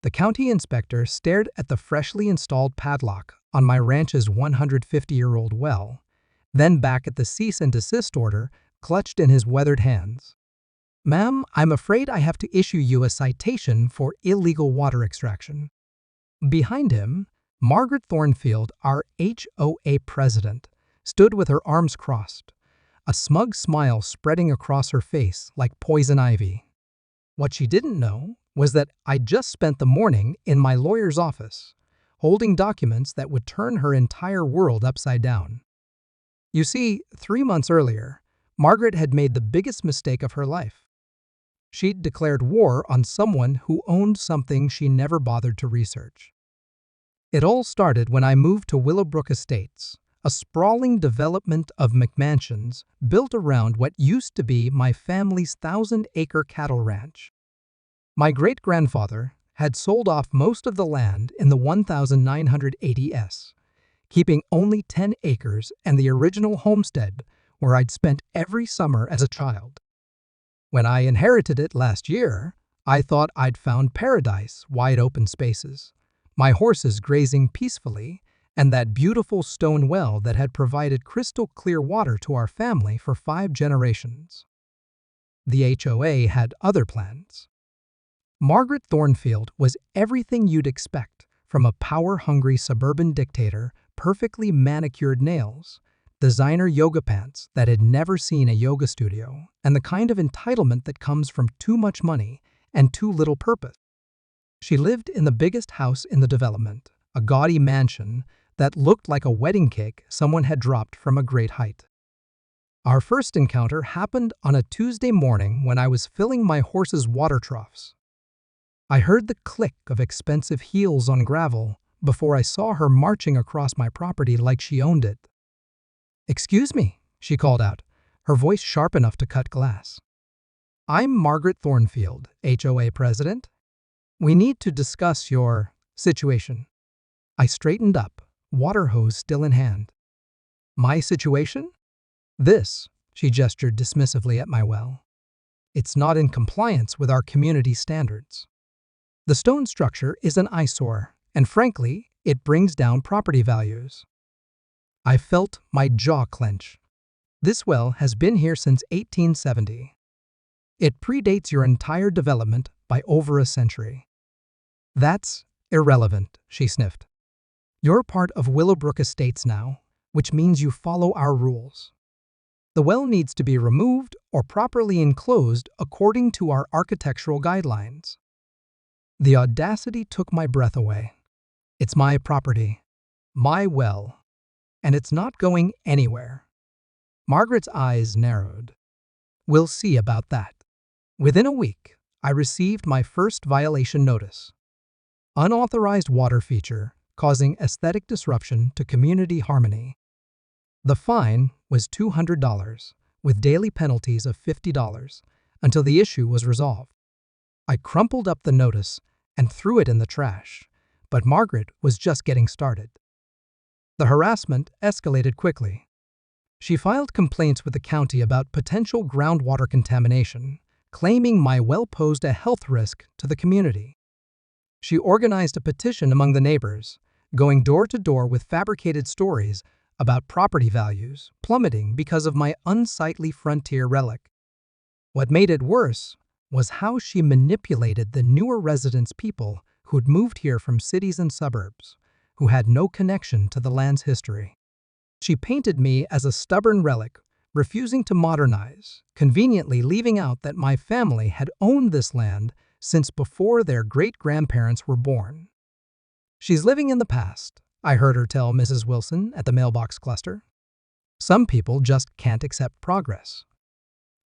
The county inspector stared at the freshly installed padlock on my ranch's 150-year-old well, then back at the cease and desist order clutched in his weathered hands. "Ma'am, I'm afraid I have to issue you a citation for illegal water extraction." Behind him, Margaret Thornfield, our HOA president, stood with her arms crossed, a smug smile spreading across her face like poison ivy. What she didn't know was that I'd just spent the morning in my lawyer's office, holding documents that would turn her entire world upside down. You see, 3 months earlier, Margaret had made the biggest mistake of her life. She'd declared war on someone who owned something she never bothered to research. It all started when I moved to Willowbrook Estates, a sprawling development of McMansions built around what used to be my family's 1,000-acre cattle ranch. My great-grandfather had sold off most of the land in the 1980s, keeping only 10 acres and the original homestead where I'd spent every summer as a child. When I inherited it last year, I thought I'd found paradise, wide open spaces, my horses grazing peacefully, and that beautiful stone well that had provided crystal clear water to our family for 5 generations. The HOA had other plans. Margaret Thornfield was everything you'd expect from a power-hungry suburban dictator, perfectly manicured nails, designer yoga pants that had never seen a yoga studio, and the kind of entitlement that comes from too much money and too little purpose. She lived in the biggest house in the development, a gaudy mansion that looked like a wedding cake someone had dropped from a great height. Our first encounter happened on a Tuesday morning when I was filling my horse's water troughs. I heard the click of expensive heels on gravel before I saw her marching across my property like she owned it. "Excuse me," she called out, her voice sharp enough to cut glass. "I'm Margaret Thornfield, HOA president. We need to discuss your situation." I straightened up, water hose still in hand. "My situation? This," she gestured dismissively at my well. "It's not in compliance with our community standards. The stone structure is an eyesore, and frankly, it brings down property values." I felt my jaw clench. "This well has been here since 1870. It predates your entire development by over a century." "That's irrelevant," she sniffed. "You're part of Willowbrook Estates now, which means you follow our rules. The well needs to be removed or properly enclosed according to our architectural guidelines." The audacity took my breath away. It's my property, my well, and it's not going anywhere. Margaret's eyes narrowed. "We'll see about that." Within a week, I received my first violation notice. Unauthorized water feature causing aesthetic disruption to community harmony. The fine was $200, with daily penalties of $50, until the issue was resolved. I crumpled up the notice and threw it in the trash, but Margaret was just getting started. The harassment escalated quickly. She filed complaints with the county about potential groundwater contamination, claiming my well posed a health risk to the community. She organized a petition among the neighbors, going door to door with fabricated stories about property values plummeting because of my unsightly frontier relic. What made it worse was how she manipulated the newer residents' people who'd moved here from cities and suburbs, who had no connection to the land's history. She painted me as a stubborn relic, refusing to modernize, conveniently leaving out that my family had owned this land since before their great-grandparents were born. "She's living in the past," I heard her tell Mrs. Wilson at the mailbox cluster. "Some people just can't accept progress."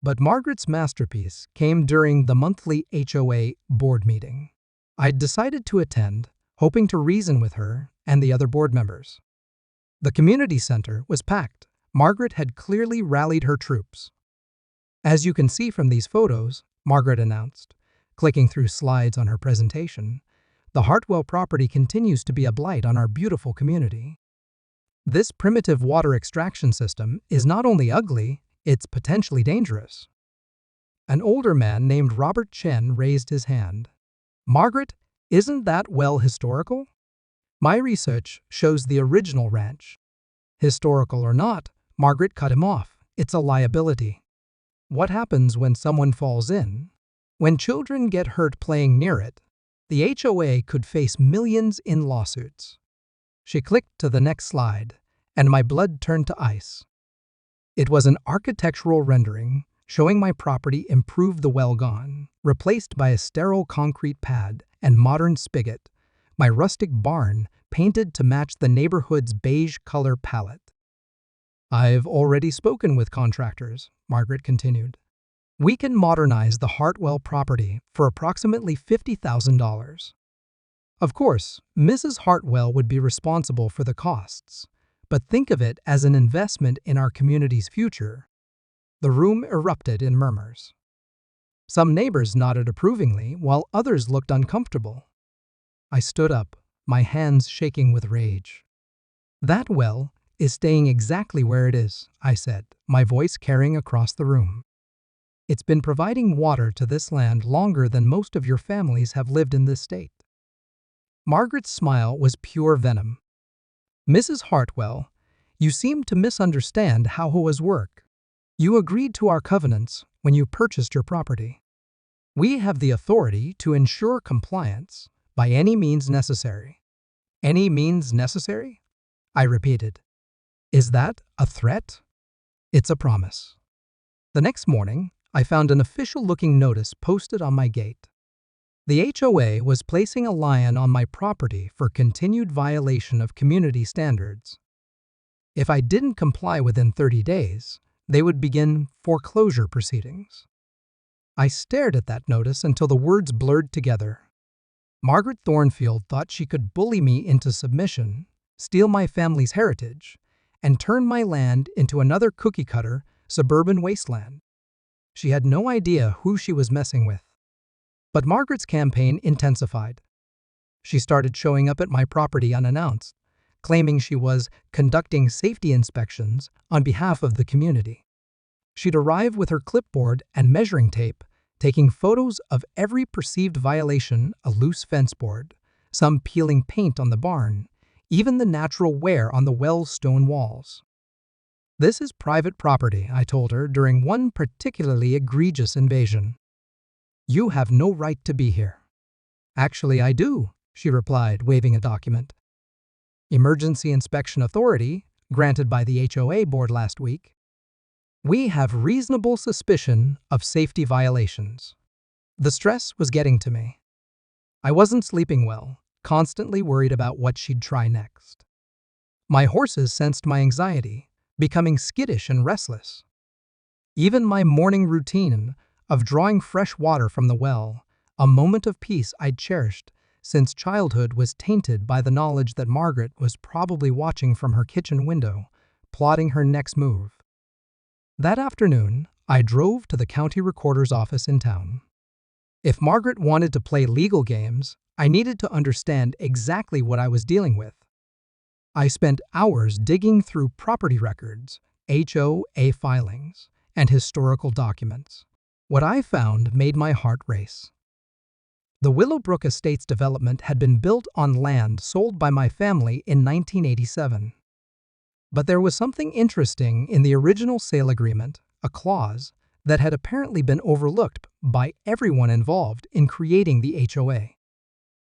But Margaret's masterpiece came during the monthly HOA board meeting. I'd decided to attend, hoping to reason with her and the other board members. The community center was packed. Margaret had clearly rallied her troops. "As you can see from these photos," Margaret announced, clicking through slides on her presentation, "the Hartwell property continues to be a blight on our beautiful community. This primitive water extraction system is not only ugly, it's potentially dangerous." An older man named Robert Chen raised his hand. "Margaret, Isn't that well historical? My research shows the original ranch. Historical or not, Margaret cut him off. It's a liability. What happens when someone falls in? When children get hurt playing near it, the HOA could face millions in lawsuits. She clicked to the next slide, and my blood turned to ice. It was an architectural rendering showing my property improved the well gone, replaced by a sterile concrete pad and modern spigot, my rustic barn painted to match the neighborhood's beige color palette. I've already spoken with contractors, Margaret continued. We can modernize the Hartwell property for approximately $50,000. Of course, Mrs. Hartwell would be responsible for the costs, but think of it as an investment in our community's future. The room erupted in murmurs. Some neighbors nodded approvingly, while others looked uncomfortable. I stood up, my hands shaking with rage. That well is staying exactly where it is, I said, my voice carrying across the room. It's been providing water to this land longer than most of your families have lived in this state. Margaret's smile was pure venom. Mrs. Hartwell, you seem to misunderstand how HOAs work. You agreed to our covenants when you purchased your property. We have the authority to ensure compliance by any means necessary. Any means necessary? I repeated. Is that a threat? It's a promise. The next morning, I found an official-looking notice posted on my gate. The HOA was placing a lion on my property for continued violation of community standards. If I didn't comply within 30 days, they would begin foreclosure proceedings. I stared at that notice until the words blurred together. Margaret Thornfield thought she could bully me into submission, steal my family's heritage, and turn my land into another cookie-cutter, suburban wasteland. She had no idea who she was messing with. But Margaret's campaign intensified. She started showing up at my property unannounced, claiming she was conducting safety inspections on behalf of the community. She'd arrive with her clipboard and measuring tape, taking photos of every perceived violation: a loose fence board, some peeling paint on the barn, even the natural wear on the well's stone walls. This is private property, I told her during one particularly egregious invasion. You have no right to be here. Actually, I do, she replied, waving a document. Emergency Inspection Authority, granted by the HOA board last week. We have reasonable suspicion of safety violations. The stress was getting to me. I wasn't sleeping well, constantly worried about what she'd try next. My horses sensed my anxiety, becoming skittish and restless. Even my morning routine of drawing fresh water from the well, a moment of peace I'd cherished since childhood, was tainted by the knowledge that Margaret was probably watching from her kitchen window, plotting her next move. That afternoon, I drove to the county recorder's office in town. If Margaret wanted to play legal games, I needed to understand exactly what I was dealing with. I spent hours digging through property records, HOA filings, and historical documents. What I found made my heart race. The Willowbrook Estates development had been built on land sold by my family in 1987. But there was something interesting in the original sale agreement, a clause that had apparently been overlooked by everyone involved in creating the HOA.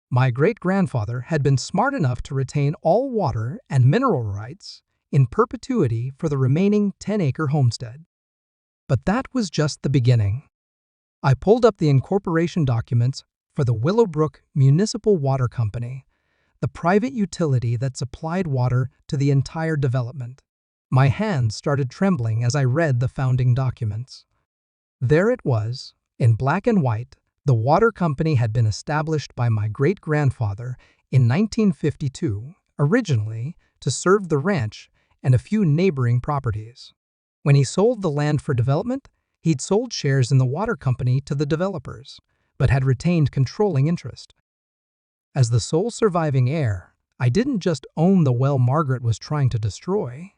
My great-grandfather had been smart enough to retain all water and mineral rights in perpetuity for the remaining 10-acre homestead. But that was just the beginning. I pulled up the incorporation documents for the Willowbrook Municipal Water Company, the private utility that supplied water to the entire development. My hands started trembling as I read the founding documents. There it was, in black and white. The water company had been established by my great-grandfather in 1952, originally to serve the ranch and a few neighboring properties. When he sold the land for development, he'd sold shares in the water company to the developers, but had retained controlling interest. As the sole surviving heir, I didn't just own the well Margaret was trying to destroy.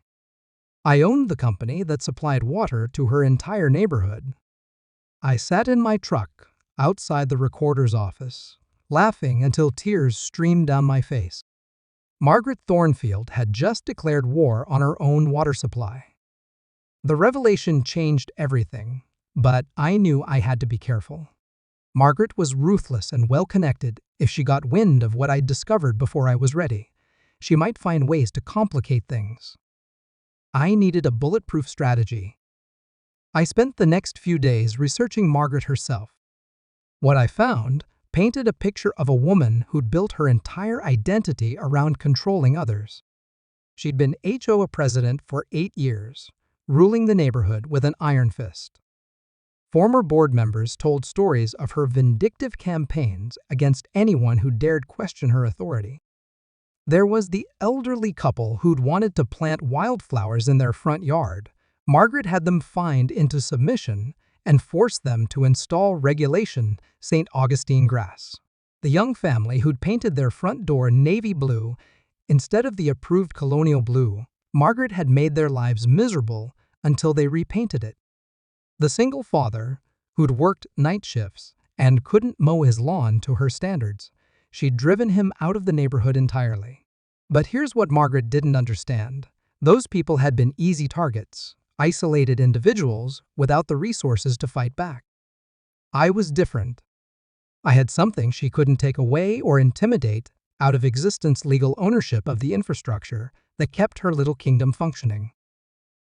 I owned the company that supplied water to her entire neighborhood. I sat in my truck outside the recorder's office, laughing until tears streamed down my face. Margaret Thornfield had just declared war on her own water supply. The revelation changed everything, but I knew I had to be careful. Margaret was ruthless and well-connected. If she got wind of what I'd discovered before I was ready, she might find ways to complicate things. I needed a bulletproof strategy. I spent the next few days researching Margaret herself. What I found painted a picture of a woman who'd built her entire identity around controlling others. She'd been HOA president for 8 years, ruling the neighborhood with an iron fist. Former board members told stories of her vindictive campaigns against anyone who dared question her authority. There was the elderly couple who'd wanted to plant wildflowers in their front yard. Margaret had them fined into submission and forced them to install regulation St. Augustine grass. The young family who'd painted their front door navy blue instead of the approved colonial blue, Margaret had made their lives miserable until they repainted it. The single father, who'd worked night shifts and couldn't mow his lawn to her standards, she'd driven him out of the neighborhood entirely. But here's what Margaret didn't understand. Those people had been easy targets, isolated individuals without the resources to fight back. I was different. I had something she couldn't take away or intimidate out of existence: legal ownership of the infrastructure that kept her little kingdom functioning.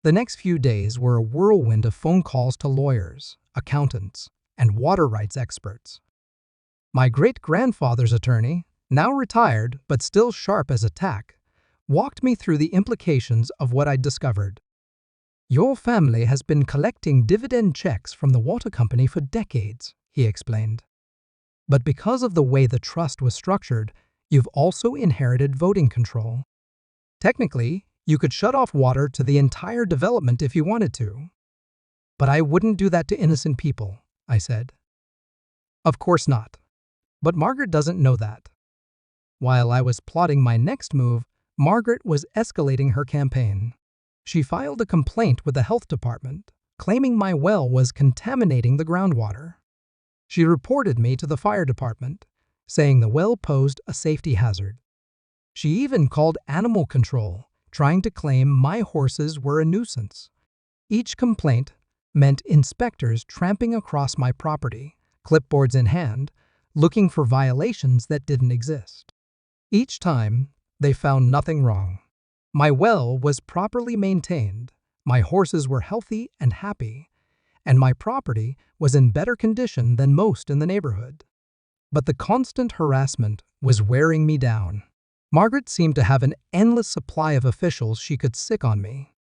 The next few days were a whirlwind of phone calls to lawyers, accountants, and water rights experts. My great-grandfather's attorney, now retired but still sharp as a tack, walked me through the implications of what I'd discovered. "Your family has been collecting dividend checks from the water company for decades," he explained. "But because of the way the trust was structured, you've also inherited voting control. Technically, you could shut off water to the entire development if you wanted to." "But I wouldn't do that to innocent people," I said. "Of course not. But Margaret doesn't know that." While I was plotting my next move, Margaret was escalating her campaign. She filed a complaint with the health department, claiming my well was contaminating the groundwater. She reported me to the fire department, saying the well posed a safety hazard. She even called animal control, trying to claim my horses were a nuisance. Each complaint meant inspectors tramping across my property, clipboards in hand, looking for violations that didn't exist. Each time, they found nothing wrong. My well was properly maintained, my horses were healthy and happy, and my property was in better condition than most in the neighborhood. But the constant harassment was wearing me down. Margaret seemed to have an endless supply of officials she could sick on me.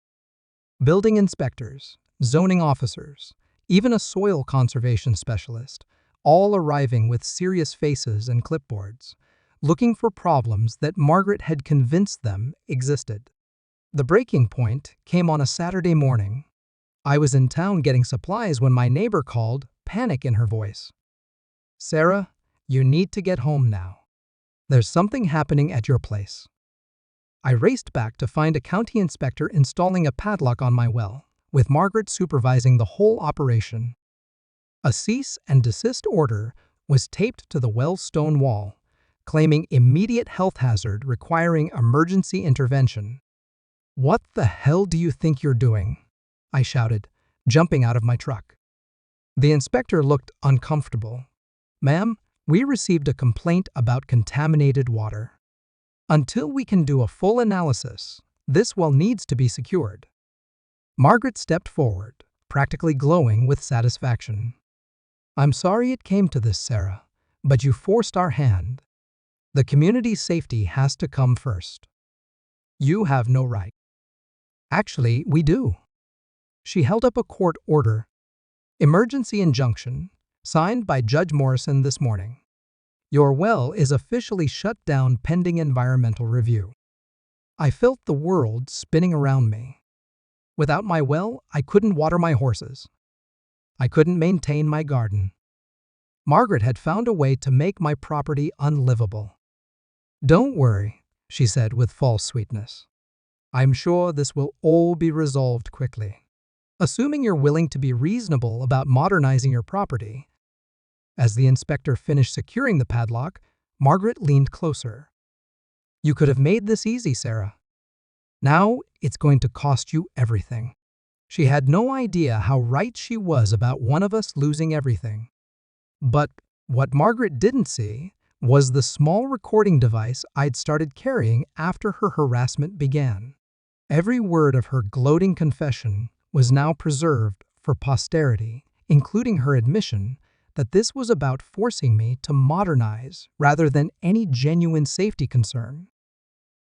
Building inspectors, zoning officers, even a soil conservation specialist, all arriving with serious faces and clipboards, looking for problems that Margaret had convinced them existed. The breaking point came on a Saturday morning. I was in town getting supplies when my neighbor called, panic in her voice. "Sarah, you need to get home now. There's something happening at your place." I raced back to find a county inspector installing a padlock on my well, with Margaret supervising the whole operation. A cease and desist order was taped to the well's stone wall, claiming immediate health hazard requiring emergency intervention. "What the hell do you think you're doing?" I shouted, jumping out of my truck. The inspector looked uncomfortable. "Ma'am, we received a complaint about contaminated water. Until we can do a full analysis, this well needs to be secured." Margaret stepped forward, practically glowing with satisfaction. "I'm sorry it came to this, Sarah, but you forced our hand. The community's safety has to come first. You have no right." "Actually, we do." She held up a court order, emergency injunction, signed by Judge Morrison this morning. "Your well is officially shut down pending environmental review." I felt the world spinning around me. Without my well, I couldn't water my horses. I couldn't maintain my garden. Margaret had found a way to make my property unlivable. "Don't worry," she said with false sweetness. "I'm sure this will all be resolved quickly. Assuming you're willing to be reasonable about modernizing your property, As the inspector finished securing the padlock, Margaret leaned closer. "You could have made this easy, Sarah. Now it's going to cost you everything." She had no idea how right she was about one of us losing everything. But what Margaret didn't see was the small recording device I'd started carrying after her harassment began. Every word of her gloating confession was now preserved for posterity, including her admission that this was about forcing me to modernize rather than any genuine safety concern.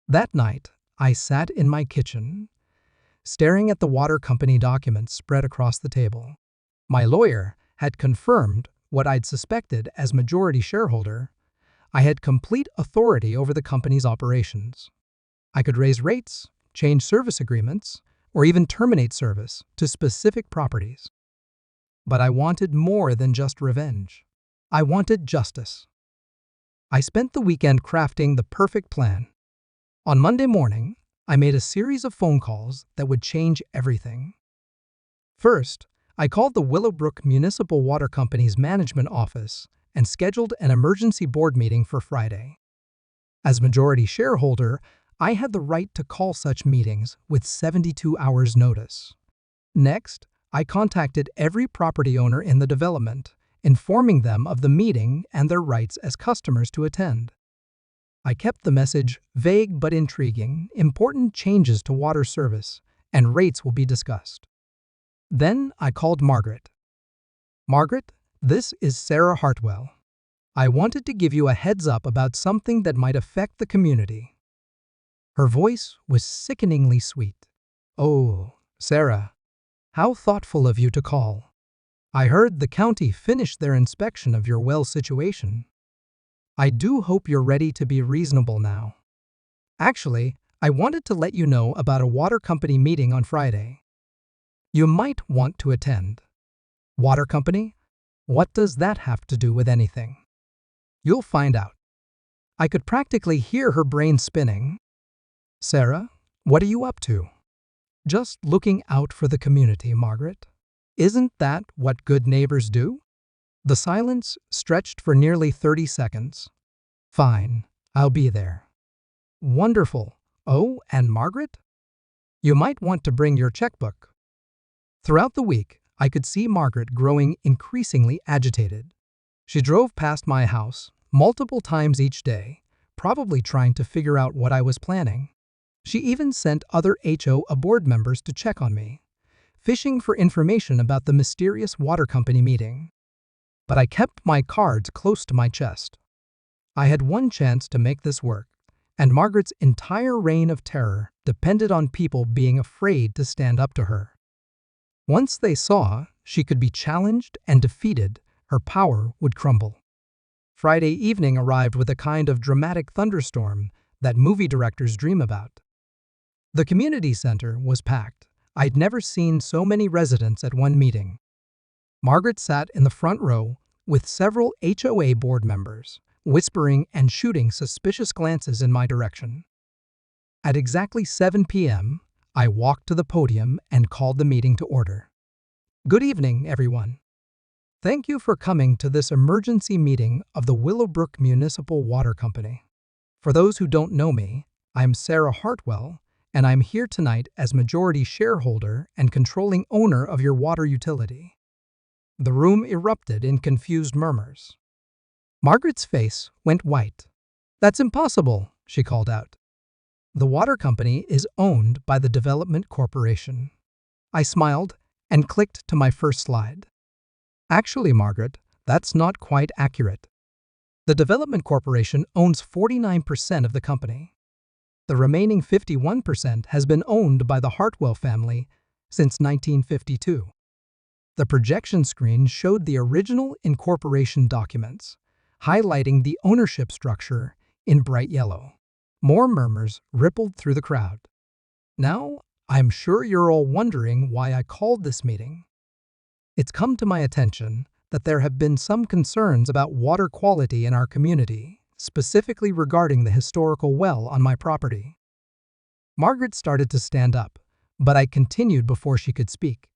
That night, I sat in my kitchen, staring at the water company documents spread across the table. My lawyer had confirmed what I'd suspected. As majority shareholder, I had complete authority over the company's operations. I could raise rates, change service agreements, or even terminate service to specific properties. But I wanted more than just revenge. I wanted justice. I spent the weekend crafting the perfect plan. On Monday morning, I made a series of phone calls that would change everything. First, I called the Willowbrook Municipal Water Company's management office and scheduled an emergency board meeting for Friday. As majority shareholder, I had the right to call such meetings with 72 hours notice. Next, I contacted every property owner in the development, informing them of the meeting and their rights as customers to attend. I kept the message vague but intriguing. Important changes to water service and rates will be discussed. Then I called Margaret. "Margaret, this is Sarah Hartwell. I wanted to give you a heads up about something that might affect the community." Her voice was sickeningly sweet. "Oh, Sarah, how thoughtful of you to call. I heard the county finished their inspection of your well situation. I do hope you're ready to be reasonable now. Actually, I wanted to let you know about a water company meeting on Friday. You might want to attend." Water company? What does that have to do with anything? You'll find out. I could practically hear her brain spinning. "Sarah, what are you up to?" "Just looking out for the community, Margaret. Isn't that what good neighbors do?" The silence stretched for nearly 30 seconds. "Fine, I'll be there." "Wonderful. Oh, and Margaret? You might want to bring your checkbook." Throughout the week, I could see Margaret growing increasingly agitated. She drove past my house multiple times each day, probably trying to figure out what I was planning. She even sent other HOA board members to check on me, fishing for information about the mysterious water company meeting. But I kept my cards close to my chest. I had one chance to make this work, and Margaret's entire reign of terror depended on people being afraid to stand up to her. Once they saw she could be challenged and defeated, her power would crumble. Friday evening arrived with a kind of dramatic thunderstorm that movie directors dream about. The community center was packed. I'd never seen so many residents at one meeting. Margaret sat in the front row with several HOA board members, whispering and shooting suspicious glances in my direction. At exactly 7 p.m., I walked to the podium and called the meeting to order. "Good evening, everyone. Thank you for coming to this emergency meeting of the Willowbrook Municipal Water Company. For those who don't know me, I'm Sarah Hartwell, and I'm here tonight as majority shareholder and controlling owner of your water utility." The room erupted in confused murmurs. Margaret's face went white. "That's impossible," she called out. "The water company is owned by the Development Corporation." I smiled and clicked to my first slide. "Actually, Margaret, that's not quite accurate. The Development Corporation owns 49% of the company. The remaining 51% has been owned by the Hartwell family since 1952. The projection screen showed the original incorporation documents, highlighting the ownership structure in bright yellow. More murmurs rippled through the crowd. Now, I'm sure you're all wondering why I called this meeting. It's come to my attention that there have been some concerns about water quality in our community, specifically regarding the historical well on my property. Margaret started to stand up, but I continued before she could speak.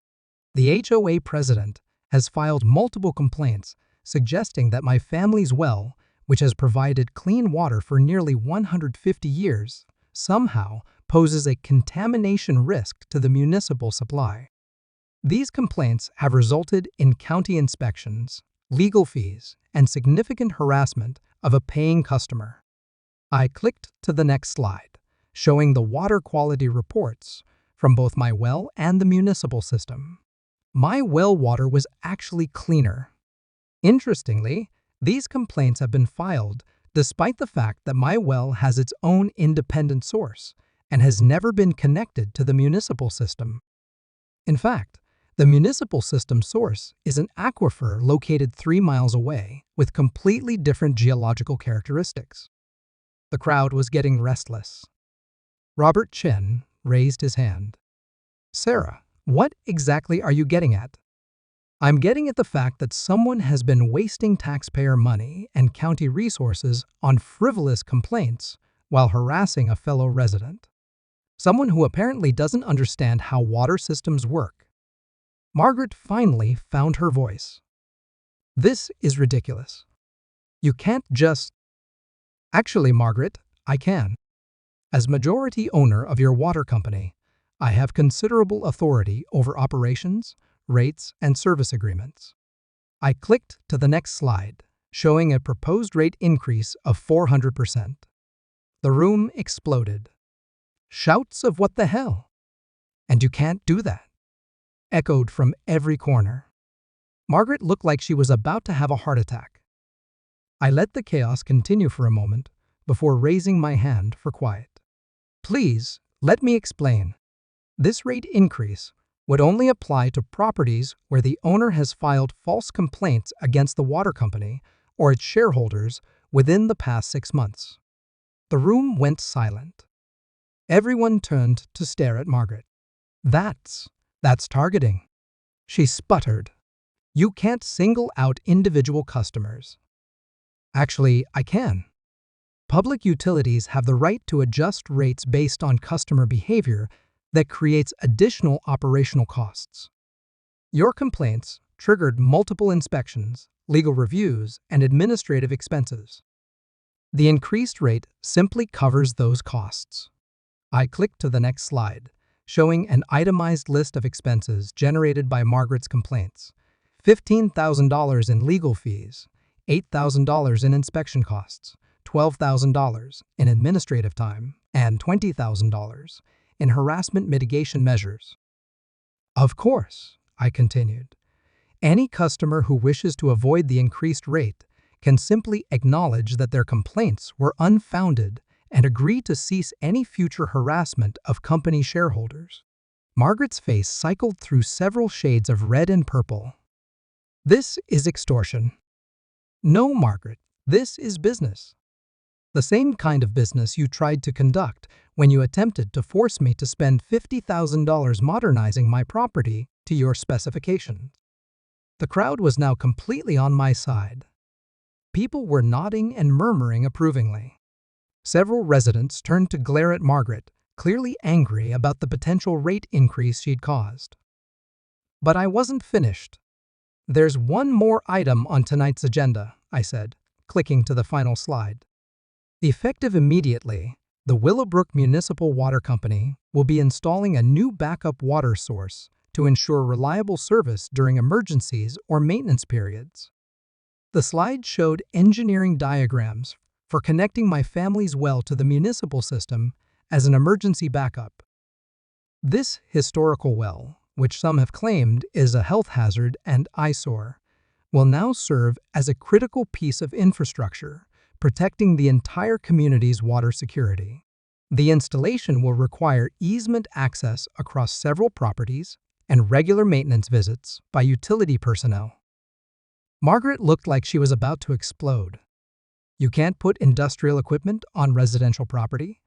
The HOA president has filed multiple complaints suggesting that my family's well, which has provided clean water for nearly 150 years, somehow poses a contamination risk to the municipal supply. These complaints have resulted in county inspections, legal fees, and significant harassment of a paying customer. I clicked to the next slide, showing the water quality reports from both my well and the municipal system. My well water was actually cleaner. Interestingly, these complaints have been filed despite the fact that my well has its own independent source and has never been connected to the municipal system. In fact, the municipal system source is an aquifer located 3 miles away with completely different geological characteristics. The crowd was getting restless. Robert Chen raised his hand. "Sarah, what exactly are you getting at?" "I'm getting at the fact that someone has been wasting taxpayer money and county resources on frivolous complaints while harassing a fellow resident. Someone who apparently doesn't understand how water systems work." Margaret finally found her voice. "This is ridiculous. You can't just—" "Actually, Margaret, I can. As majority owner of your water company, I have considerable authority over operations, rates, and service agreements." I clicked to the next slide, showing a proposed rate increase of 400%. The room exploded. Shouts of "What the hell? And you can't do that!" echoed from every corner. Margaret looked like she was about to have a heart attack. I let the chaos continue for a moment before raising my hand for quiet. "Please, let me explain. This rate increase would only apply to properties where the owner has filed false complaints against the water company or its shareholders within the past 6 months." The room went silent. Everyone turned to stare at Margaret. That's targeting," she sputtered. "You can't single out individual customers." "Actually, I can. Public utilities have the right to adjust rates based on customer behavior that creates additional operational costs. Your complaints triggered multiple inspections, legal reviews, and administrative expenses. The increased rate simply covers those costs." I clicked to the next slide, showing an itemized list of expenses generated by Margaret's complaints: $15,000 in legal fees, $8,000 in inspection costs, $12,000 in administrative time, and $20,000 in harassment mitigation measures. "Of course," I continued, "any customer who wishes to avoid the increased rate can simply acknowledge that their complaints were unfounded and agree to cease any future harassment of company shareholders." Margaret's face cycled through several shades of red and purple. "This is extortion." "No, Margaret, this is business. The same kind of business you tried to conduct when you attempted to force me to spend $50,000 modernizing my property to your specifications." The crowd was now completely on my side. People were nodding and murmuring approvingly. Several residents turned to glare at Margaret, clearly angry about the potential rate increase she'd caused. But I wasn't finished. "There's one more item on tonight's agenda," I said, clicking to the final slide. "Effective immediately, the Willowbrook Municipal Water Company will be installing a new backup water source to ensure reliable service during emergencies or maintenance periods." The slide showed engineering diagrams for connecting my family's well to the municipal system as an emergency backup. This historical well, which some have claimed is a health hazard and eyesore, will now serve as a critical piece of infrastructure, protecting the entire community's water security. The installation will require easement access across several properties and regular maintenance visits by utility personnel. Margaret looked like she was about to explode. "You can't put industrial equipment on residential property?"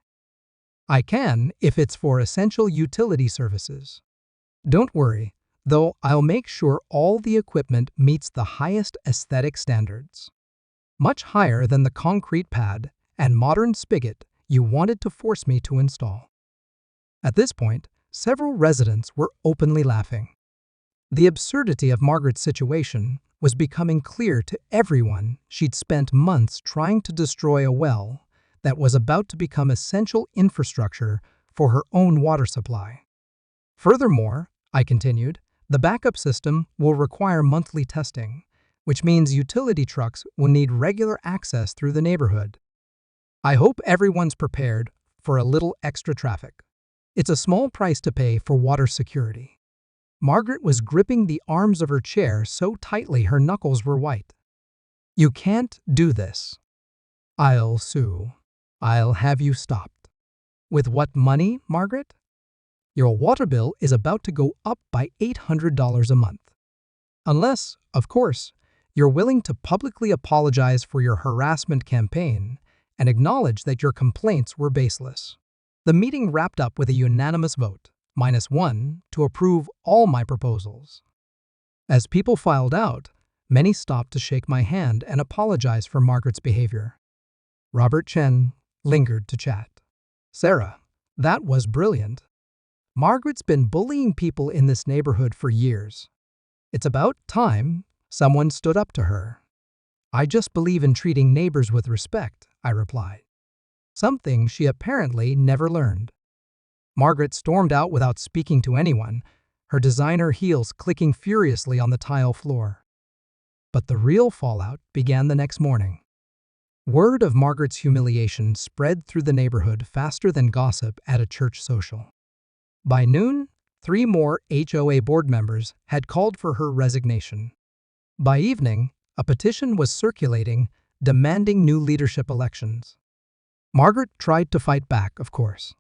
"I can if it's for essential utility services. Don't worry, though I'll make sure all the equipment meets the highest aesthetic standards. Much higher than the concrete pad and modern spigot you wanted to force me to install." At this point, several residents were openly laughing. The absurdity of Margaret's situation was becoming clear to everyone she'd spent months trying to destroy a well that was about to become essential infrastructure for her own water supply. Furthermore, I continued, the backup system will require monthly testing, which means utility trucks will need regular access through the neighborhood. I hope everyone's prepared for a little extra traffic. It's a small price to pay for water security. Margaret was gripping the arms of her chair so tightly her knuckles were white. You can't do this. I'll sue. I'll have you stopped. With what money, Margaret? Your water bill is about to go up by $800 a month. Unless, of course, you're willing to publicly apologize for your harassment campaign and acknowledge that your complaints were baseless. The meeting wrapped up with a unanimous vote, -1, to approve all my proposals. As people filed out, many stopped to shake my hand and apologize for Margaret's behavior. Robert Chen lingered to chat. Sarah, that was brilliant. Margaret's been bullying people in this neighborhood for years. It's about time someone stood up to her. I just believe in treating neighbors with respect, I replied. Something she apparently never learned. Margaret stormed out without speaking to anyone, her designer heels clicking furiously on the tile floor. But the real fallout began the next morning. Word of Margaret's humiliation spread through the neighborhood faster than gossip at a church social. By noon, 3 more HOA board members had called for her resignation. By evening, a petition was circulating demanding new leadership elections. Margaret tried to fight back, of course.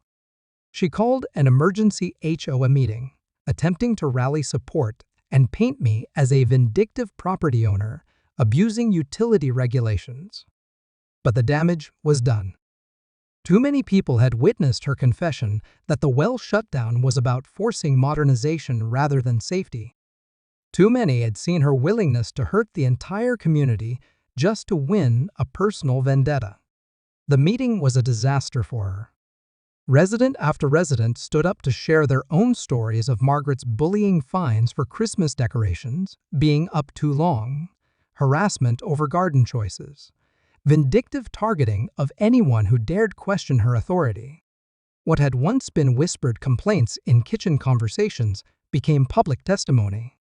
She called an emergency HOA meeting, attempting to rally support and paint me as a vindictive property owner abusing utility regulations. But the damage was done. Too many people had witnessed her confession that the well shutdown was about forcing modernization rather than safety. Too many had seen her willingness to hurt the entire community just to win a personal vendetta. The meeting was a disaster for her. Resident after resident stood up to share their own stories of Margaret's bullying fines for Christmas decorations being up too long, harassment over garden choices, vindictive targeting of anyone who dared question her authority. What had once been whispered complaints in kitchen conversations became public testimony.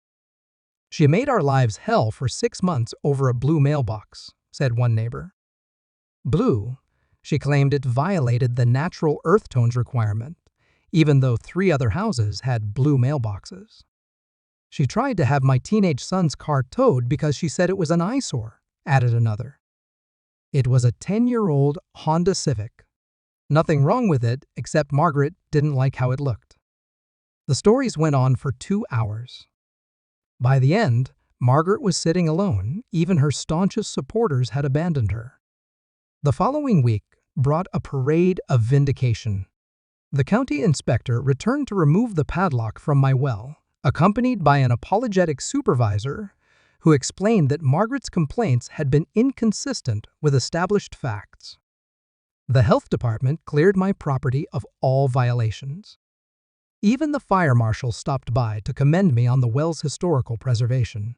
She made our lives hell for 6 months over a blue mailbox, said one neighbor. Blue, she claimed it violated the natural earth tones requirement, even though 3 other houses had blue mailboxes. She tried to have my teenage son's car towed because she said it was an eyesore, added another. It was a 10-year-old Honda Civic. Nothing wrong with it, except Margaret didn't like how it looked. The stories went on for 2 hours. By the end, Margaret was sitting alone. Even her staunchest supporters had abandoned her. The following week brought a parade of vindication. The county inspector returned to remove the padlock from my well, accompanied by an apologetic supervisor who explained that Margaret's complaints had been inconsistent with established facts. The health department cleared my property of all violations. Even the fire marshal stopped by to commend me on the well's historical preservation.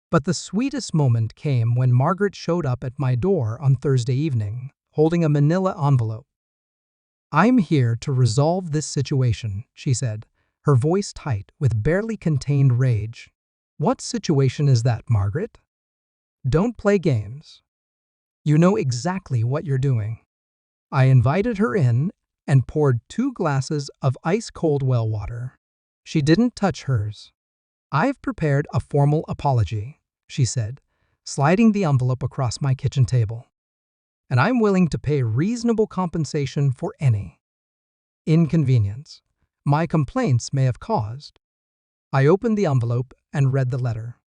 But the sweetest moment came when Margaret showed up at my door on Thursday evening, holding a manila envelope. "I'm here to resolve this situation," she said, her voice tight with barely contained rage. "What situation is that, Margaret? Don't play games. You know exactly what you're doing." I invited her in and poured 2 glasses of ice-cold well water. She didn't touch hers. "I've prepared a formal apology," she said, sliding the envelope across my kitchen table. "And I'm willing to pay reasonable compensation for any inconvenience my complaints may have caused." I opened the envelope and read the letter.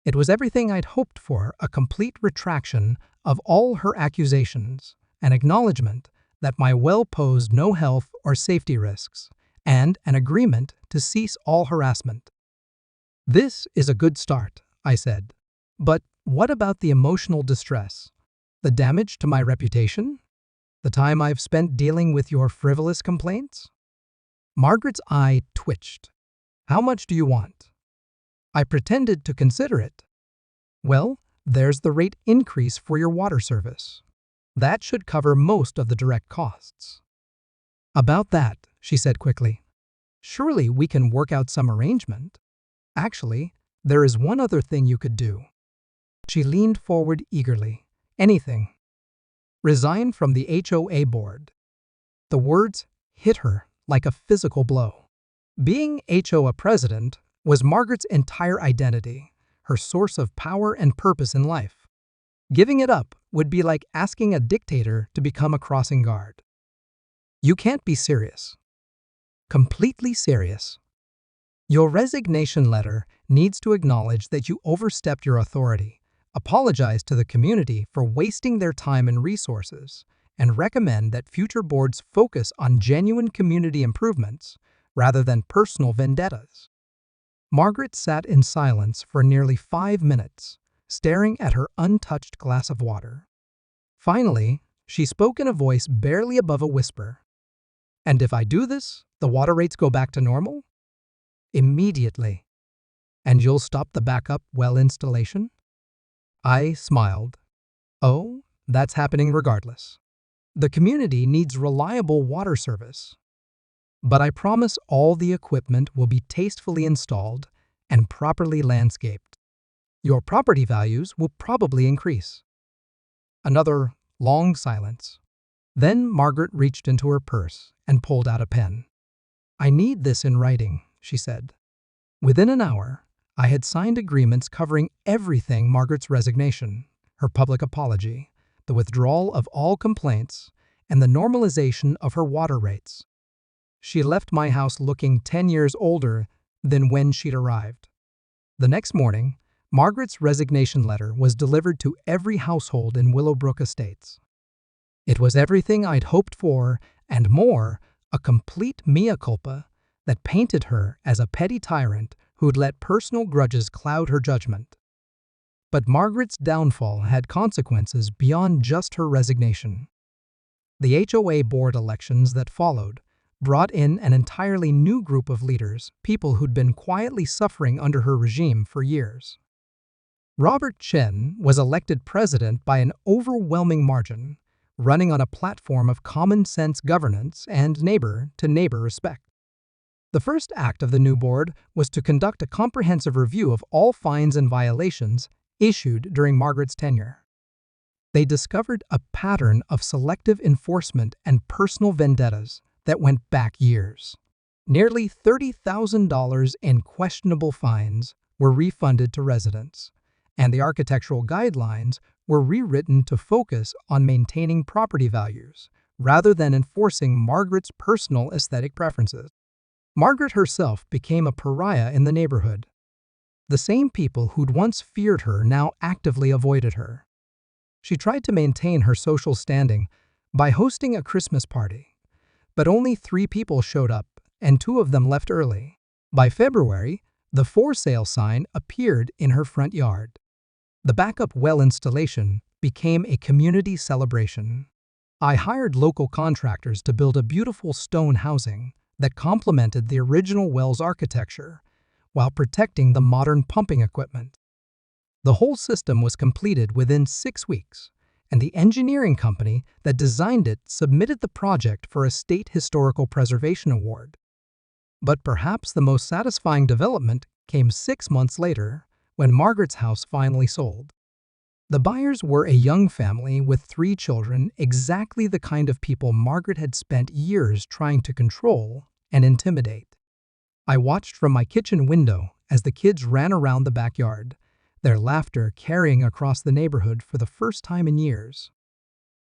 It was everything I'd hoped for, a complete retraction of all her accusations, an acknowledgement that my well posed no health or safety risks, and an agreement to cease all harassment. "This is a good start," I said. "But what about the emotional distress? The damage to my reputation? The time I've spent dealing with your frivolous complaints?" Margaret's eye twitched. "How much do you want?" I pretended to consider it. Well, there's the rate increase for your water service. That should cover most of the direct costs. About that, she said quickly. Surely we can work out some arrangement. Actually, there is one other thing you could do. She leaned forward eagerly. Anything. Resign from the HOA board. The words hit her like a physical blow. Being HOA president was Margaret's entire identity, her source of power and purpose in life. Giving it up would be like asking a dictator to become a crossing guard. You can't be serious. Completely serious. Your resignation letter needs to acknowledge that you overstepped your authority, apologize to the community for wasting their time and resources, and recommend that future boards focus on genuine community improvements rather than personal vendettas. Margaret sat in silence for nearly 5 minutes, staring at her untouched glass of water. Finally, she spoke in a voice barely above a whisper. And if I do this, the water rates go back to normal? Immediately. And you'll stop the backup well installation? I smiled. Oh, that's happening regardless. The community needs reliable water service. But I promise all the equipment will be tastefully installed and properly landscaped. Your property values will probably increase. Another long silence. Then Margaret reached into her purse and pulled out a pen. I need this in writing, she said. Within an hour, I had signed agreements covering everything: Margaret's resignation, her public apology, the withdrawal of all complaints, and the normalization of her water rates. She left my house looking 10 years older than when she'd arrived. The next morning, Margaret's resignation letter was delivered to every household in Willowbrook Estates. It was everything I'd hoped for and more, a complete mea culpa that painted her as a petty tyrant who'd let personal grudges cloud her judgment. But Margaret's downfall had consequences beyond just her resignation. The HOA board elections that followed brought in an entirely new group of leaders, people who'd been quietly suffering under her regime for years. Robert Chen was elected president by an overwhelming margin, running on a platform of common-sense governance and neighbor-to-neighbor respect. The first act of the new board was to conduct a comprehensive review of all fines and violations issued during Margaret's tenure. They discovered a pattern of selective enforcement and personal vendettas that went back years. Nearly $30,000 in questionable fines were refunded to residents, and the architectural guidelines were rewritten to focus on maintaining property values rather than enforcing Margaret's personal aesthetic preferences. Margaret herself became a pariah in the neighborhood. The same people who'd once feared her now actively avoided her. She tried to maintain her social standing by hosting a Christmas party, but only 3 people showed up, and 2 of them left early. By February, the for sale sign appeared in her front yard. The backup well installation became a community celebration. I hired local contractors to build a beautiful stone housing that complemented the original well's architecture while protecting the modern pumping equipment. The whole system was completed within 6 weeks, and the engineering company that designed it submitted the project for a State Historical Preservation Award. But perhaps the most satisfying development came 6 months later, when Margaret's house finally sold. The buyers were a young family with 3 children, exactly the kind of people Margaret had spent years trying to control and intimidate. I watched from my kitchen window as the kids ran around the backyard, their laughter carrying across the neighborhood for the first time in years.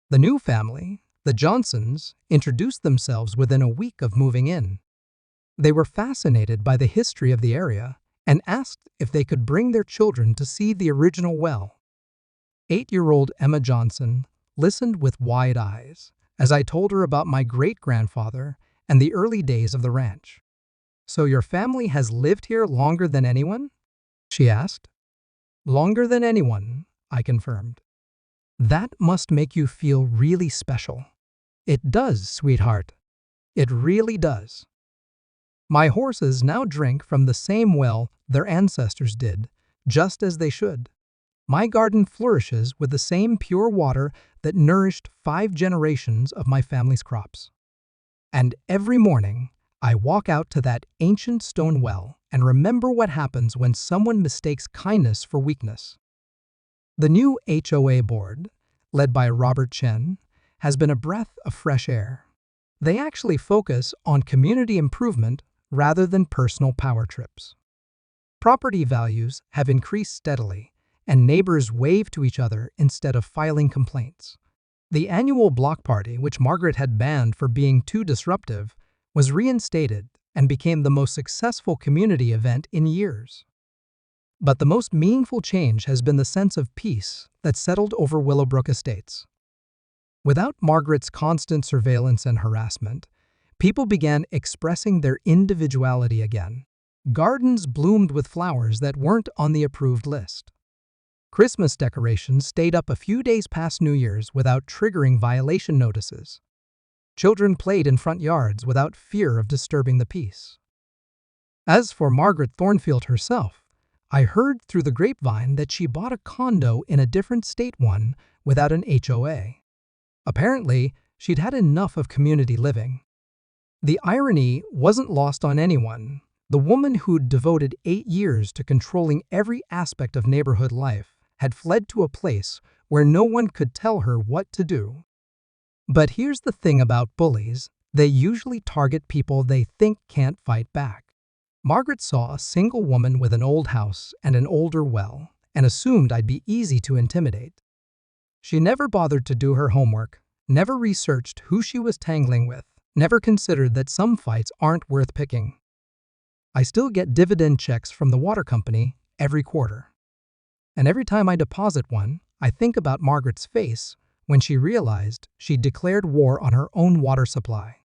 The new family, the Johnsons, introduced themselves within a week of moving in. They were fascinated by the history of the area and asked if they could bring their children to see the original well. 8-year-old Emma Johnson listened with wide eyes as I told her about my great-grandfather and the early days of the ranch. "So your family has lived here longer than anyone?" she asked. "Longer than anyone," I confirmed. "That must make you feel really special." "It does, sweetheart. It really does. My horses now drink from the same well their ancestors did, just as they should." My garden flourishes with the same pure water that nourished 5 generations of my family's crops. And every morning, I walk out to that ancient stone well and remember what happens when someone mistakes kindness for weakness. The new HOA board, led by Robert Chen, has been a breath of fresh air. They actually focus on community improvement rather than personal power trips. Property values have increased steadily, and neighbors wave to each other instead of filing complaints. The annual block party, which Margaret had banned for being too disruptive, was reinstated and became the most successful community event in years. But the most meaningful change has been the sense of peace that settled over Willowbrook Estates. Without Margaret's constant surveillance and harassment, people began expressing their individuality again. Gardens bloomed with flowers that weren't on the approved list. Christmas decorations stayed up a few days past New Year's without triggering violation notices. Children played in front yards without fear of disturbing the peace. As for Margaret Thornfield herself, I heard through the grapevine that she bought a condo in a different state one without an HOA. Apparently, she'd had enough of community living. The irony wasn't lost on anyone. The woman who'd devoted 8 years to controlling every aspect of neighborhood life had fled to a place where no one could tell her what to do. But here's the thing about bullies: they usually target people they think can't fight back. Margaret saw a single woman with an old house and an older well and assumed I'd be easy to intimidate. She never bothered to do her homework, never researched who she was tangling with, never considered that some fights aren't worth picking. I still get dividend checks from the water company every quarter. And every time I deposit one, I think about Margaret's face when she realized she'd declared war on her own water supply.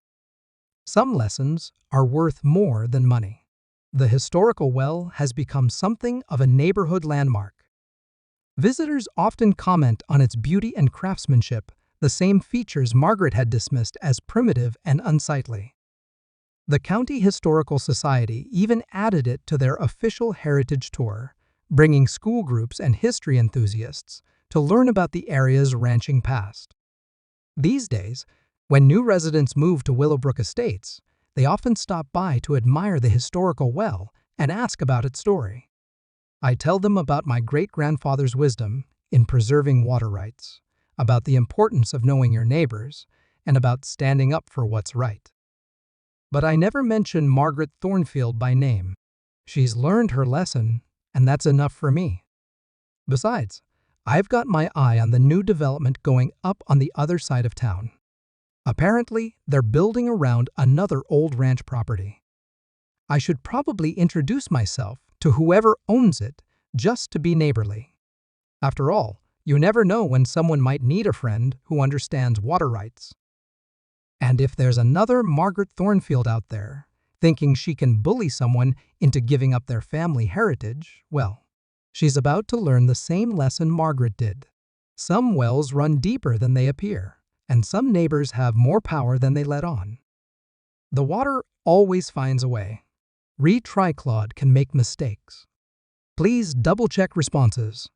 Some lessons are worth more than money. The historical well has become something of a neighborhood landmark. Visitors often comment on its beauty and craftsmanship, the same features Margaret had dismissed as primitive and unsightly. The County Historical Society even added it to their official heritage tour, bringing school groups and history enthusiasts to learn about the area's ranching past. These days, when new residents move to Willowbrook Estates, they often stop by to admire the historical well and ask about its story. I tell them about my great-grandfather's wisdom in preserving water rights, about the importance of knowing your neighbors, and about standing up for what's right. But I never mention Margaret Thornfield by name. She's learned her lesson, and that's enough for me. Besides, I've got my eye on the new development going up on the other side of town. Apparently, they're building around another old ranch property. I should probably introduce myself to whoever owns it just to be neighborly. After all, you never know when someone might need a friend who understands water rights. And if there's another Margaret Thornfield out there, thinking she can bully someone into giving up their family heritage, well, she's about to learn the same lesson Margaret did. Some wells run deeper than they appear, and some neighbors have more power than they let on. The water always finds a way. Read Triclaude can make mistakes. Please double-check responses.